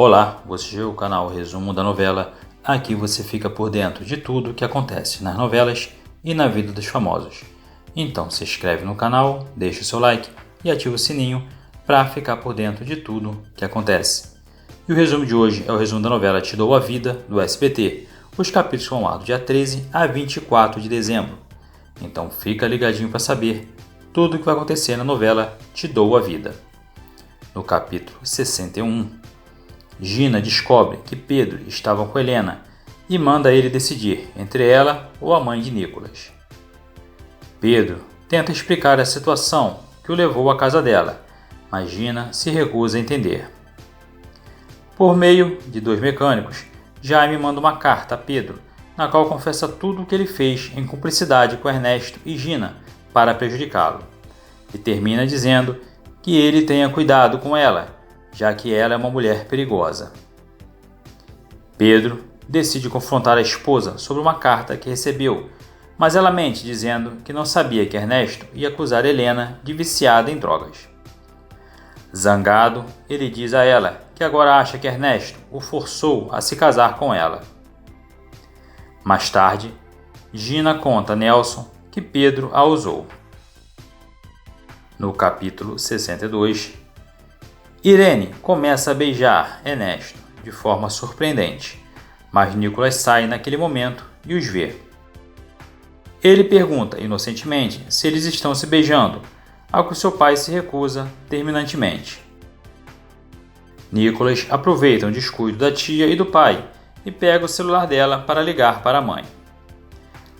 Olá, você chegou ao canal Resumo da Novela. Aqui você fica por dentro de tudo que acontece nas novelas e na vida dos famosos. Então se inscreve no canal, deixa o seu like e ativa o sininho para ficar por dentro de tudo que acontece. E o resumo de hoje é o resumo da novela Te Dou a Vida, do SBT. Os capítulos vão lá do dia 13 a 24 de dezembro. Então fica ligadinho para saber tudo o que vai acontecer na novela Te Dou a Vida. No capítulo 61, Gina descobre que Pedro estava com Helena e manda ele decidir entre ela ou a mãe de Nicolas. Pedro tenta explicar a situação que o levou à casa dela, mas Gina se recusa a entender. Por meio de dois mecânicos, Jaime manda uma carta a Pedro, na qual confessa tudo o que ele fez em cumplicidade com Ernesto e Gina para prejudicá-lo, e termina dizendo que ele tenha cuidado com ela, já que ela é uma mulher perigosa. Pedro decide confrontar a esposa sobre uma carta que recebeu, mas ela mente dizendo que não sabia que Ernesto ia acusar Helena de viciada em drogas. Zangado, ele diz a ela que agora acha que Ernesto o forçou a se casar com ela. Mais tarde, Gina conta a Nelson que Pedro a usou. No capítulo 62, Irene começa a beijar Ernesto de forma surpreendente, mas Nicolas sai naquele momento e os vê. Ele pergunta inocentemente se eles estão se beijando, ao que seu pai se recusa terminantemente. Nicolas aproveita um descuido da tia e do pai e pega o celular dela para ligar para a mãe.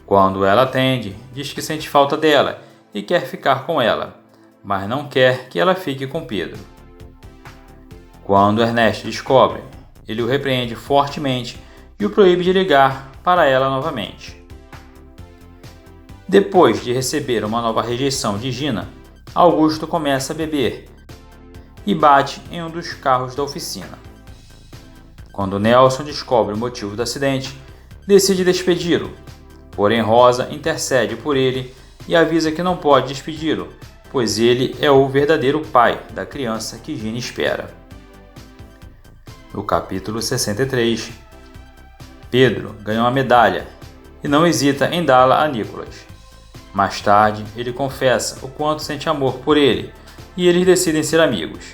Quando ela atende, diz que sente falta dela e quer ficar com ela, mas não quer que ela fique com Pedro. Quando Ernesto descobre, ele o repreende fortemente e o proíbe de ligar para ela novamente. Depois de receber uma nova rejeição de Gina, Augusto começa a beber e bate em um dos carros da oficina. Quando Nelson descobre o motivo do acidente, decide despedi-lo, porém Rosa intercede por ele e avisa que não pode despedi-lo, pois ele é o verdadeiro pai da criança que Gina espera. No capítulo 63, Pedro ganha uma medalha e não hesita em dá-la a Nicolas. Mais tarde, ele confessa o quanto sente amor por ele e eles decidem ser amigos.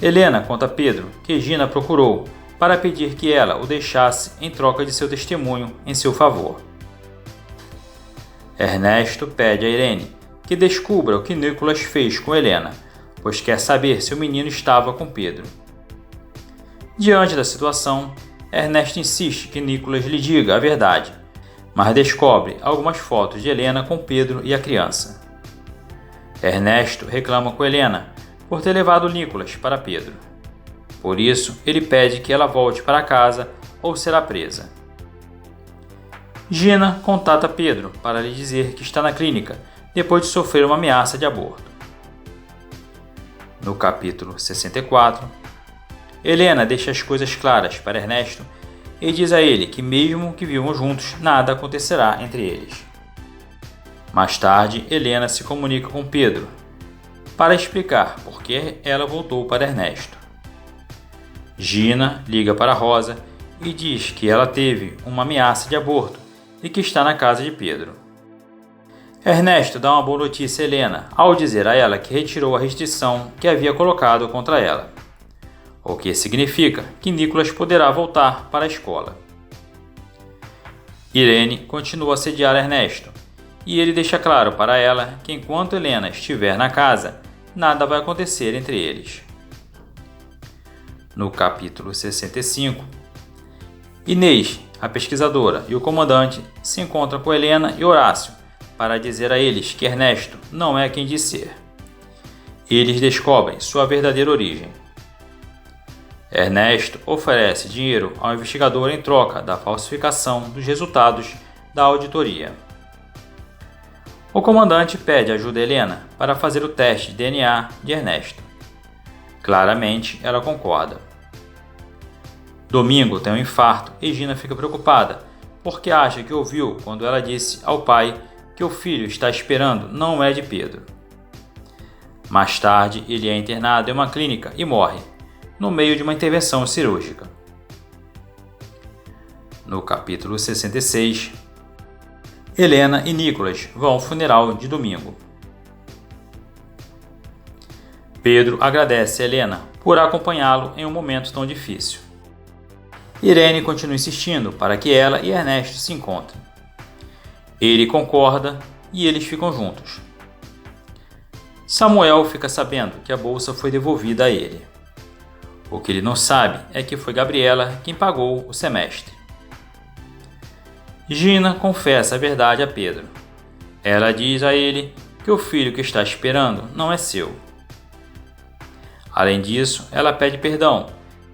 Helena conta a Pedro que Gina procurou para pedir que ela o deixasse em troca de seu testemunho em seu favor. Ernesto pede a Irene que descubra o que Nicolas fez com Helena, pois quer saber se o menino estava com Pedro. Diante da situação, Ernesto insiste que Nicolas lhe diga a verdade, mas descobre algumas fotos de Helena com Pedro e a criança. Ernesto reclama com Helena por ter levado Nicolas para Pedro. Por isso, ele pede que ela volte para casa ou será presa. Gina contata Pedro para lhe dizer que está na clínica depois de sofrer uma ameaça de aborto. No capítulo 64, Helena deixa as coisas claras para Ernesto e diz a ele que mesmo que vivam juntos, nada acontecerá entre eles. Mais tarde, Helena se comunica com Pedro para explicar por que ela voltou para Ernesto. Gina liga para Rosa e diz que ela teve uma ameaça de aborto e que está na casa de Pedro. Ernesto dá uma boa notícia a Helena ao dizer a ela que retirou a restrição que havia colocado contra ela, o que significa que Nicolas poderá voltar para a escola. Irene continua a assediar Ernesto e ele deixa claro para ela que enquanto Helena estiver na casa, nada vai acontecer entre eles. No capítulo 65, Inês, a pesquisadora, e o comandante se encontram com Helena e Horácio para dizer a eles que Ernesto não é quem diz ser. Eles descobrem sua verdadeira origem. Ernesto oferece dinheiro ao investigador em troca da falsificação dos resultados da auditoria. O comandante pede ajuda a Helena para fazer o teste de DNA de Ernesto. Claramente, ela concorda. Domingo tem um infarto e Gina fica preocupada, porque acha que ouviu quando ela disse ao pai que o filho está esperando não é de Pedro. Mais tarde, ele é internado em uma clínica e morre, no meio de uma intervenção cirúrgica. No capítulo 66, Helena e Nicolas vão ao funeral de domingo. Pedro agradece a Helena por acompanhá-lo em um momento tão difícil. Irene continua insistindo para que ela e Ernesto se encontrem. Ele concorda e eles ficam juntos. Samuel fica sabendo que a bolsa foi devolvida a ele. O que ele não sabe é que foi Gabriela quem pagou o semestre. Gina confessa a verdade a Pedro. Ela diz a ele que o filho que está esperando não é seu. Além disso, ela pede perdão,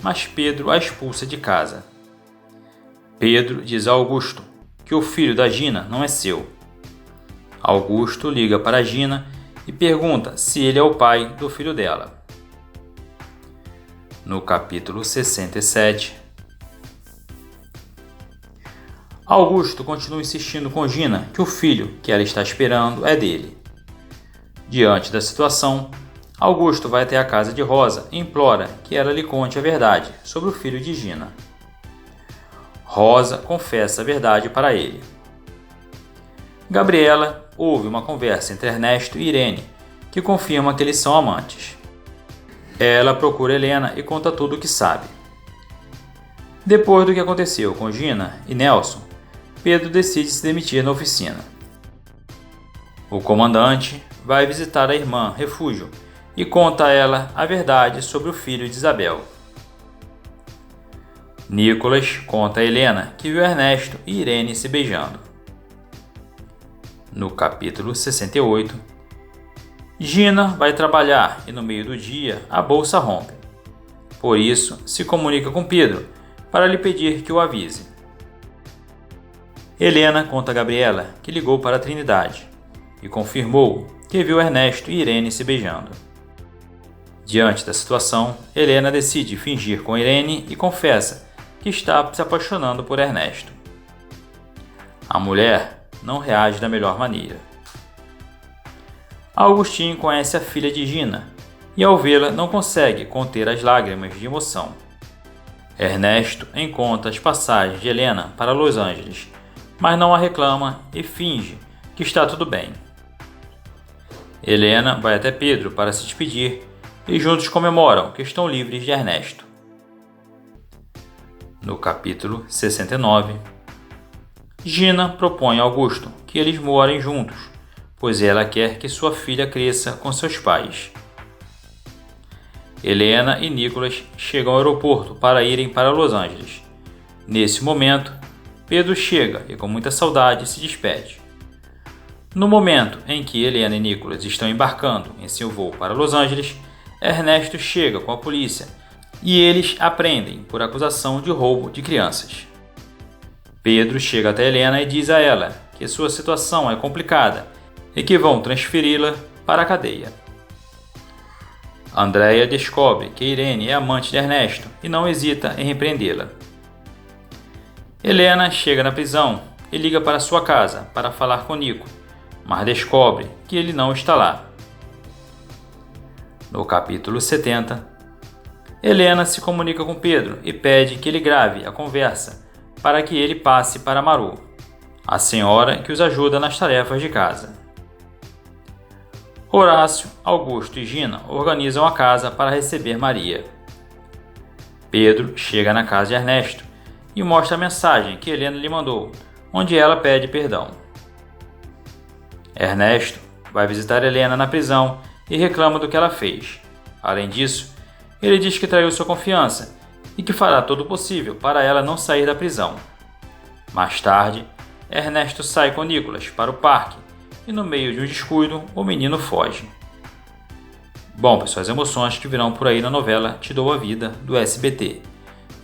mas Pedro a expulsa de casa. Pedro diz a Augusto que o filho da Gina não é seu. Augusto liga para Gina e pergunta se ele é o pai do filho dela. No capítulo 67, Augusto continua insistindo com Gina que o filho que ela está esperando é dele. Diante da situação, Augusto vai até a casa de Rosa e implora que ela lhe conte a verdade sobre o filho de Gina. Rosa confessa a verdade para ele. Gabriela ouve uma conversa entre Ernesto e Irene, que confirma que eles são amantes. Ela procura Helena e conta tudo o que sabe. Depois do que aconteceu com Gina e Nelson, Pedro decide se demitir na oficina. O comandante vai visitar a irmã Refúgio e conta a ela a verdade sobre o filho de Isabel. Nicolas conta a Helena que viu Ernesto e Irene se beijando. No capítulo 68, Gina vai trabalhar e no meio do dia a bolsa rompe. Por isso, se comunica com Pedro para lhe pedir que o avise. Helena conta a Gabriela que ligou para a Trindade e confirmou que viu Ernesto e Irene se beijando. Diante da situação, Helena decide fingir com Irene e confessa que está se apaixonando por Ernesto. A mulher não reage da melhor maneira. Augustinho conhece a filha de Gina e, ao vê-la, não consegue conter as lágrimas de emoção. Ernesto encontra as passagens de Helena para Los Angeles, mas não a reclama e finge que está tudo bem. Helena vai até Pedro para se despedir e juntos comemoram que estão livres de Ernesto. No capítulo 69, Gina propõe a Augusto que eles morem juntos, pois ela quer que sua filha cresça com seus pais. Helena e Nicolas chegam ao aeroporto para irem para Los Angeles. Nesse momento, Pedro chega e com muita saudade se despede. No momento em que Helena e Nicolas estão embarcando em seu voo para Los Angeles, Ernesto chega com a polícia e eles a prendem por acusação de roubo de crianças. Pedro chega até Helena e diz a ela que sua situação é complicada e que vão transferi-la para a cadeia. Andréia descobre que Irene é amante de Ernesto e não hesita em repreendê-la. Helena chega na prisão e liga para sua casa para falar com Nico, mas descobre que ele não está lá. No capítulo 70, Helena se comunica com Pedro e pede que ele grave a conversa para que ele passe para Maru, a senhora que os ajuda nas tarefas de casa. Horácio, Augusto e Gina organizam a casa para receber Maria. Pedro chega na casa de Ernesto e mostra a mensagem que Helena lhe mandou, onde ela pede perdão. Ernesto vai visitar Helena na prisão e reclama do que ela fez. Além disso, ele diz que traiu sua confiança e que fará todo o possível para ela não sair da prisão. Mais tarde, Ernesto sai com Nicolas para o parque e, no meio de um descuido, o menino foge. Bom, pessoal, as emoções que virão por aí na novela Te Dou a Vida, do SBT.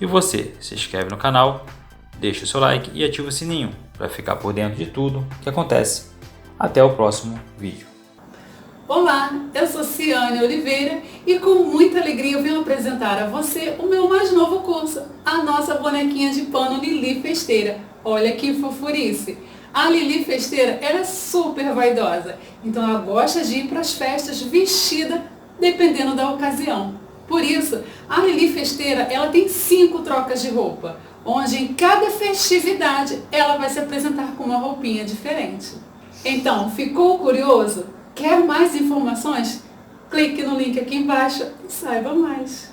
E você, se inscreve no canal, deixa o seu like e ativa o sininho para ficar por dentro de tudo que acontece. Até o próximo vídeo. Olá, eu sou Ciane Oliveira e com muita alegria eu venho apresentar a você o meu mais novo curso, a nossa bonequinha de pano Lili Festeira. Olha que fofurice! A Lili Festeira, ela é super vaidosa, então ela gosta de ir para as festas vestida dependendo da ocasião. Por isso, a Lili Festeira, ela tem 5 trocas de roupa, onde em cada festividade ela vai se apresentar com uma roupinha diferente. Então, ficou curioso? Quer mais informações? Clique no link aqui embaixo e saiba mais.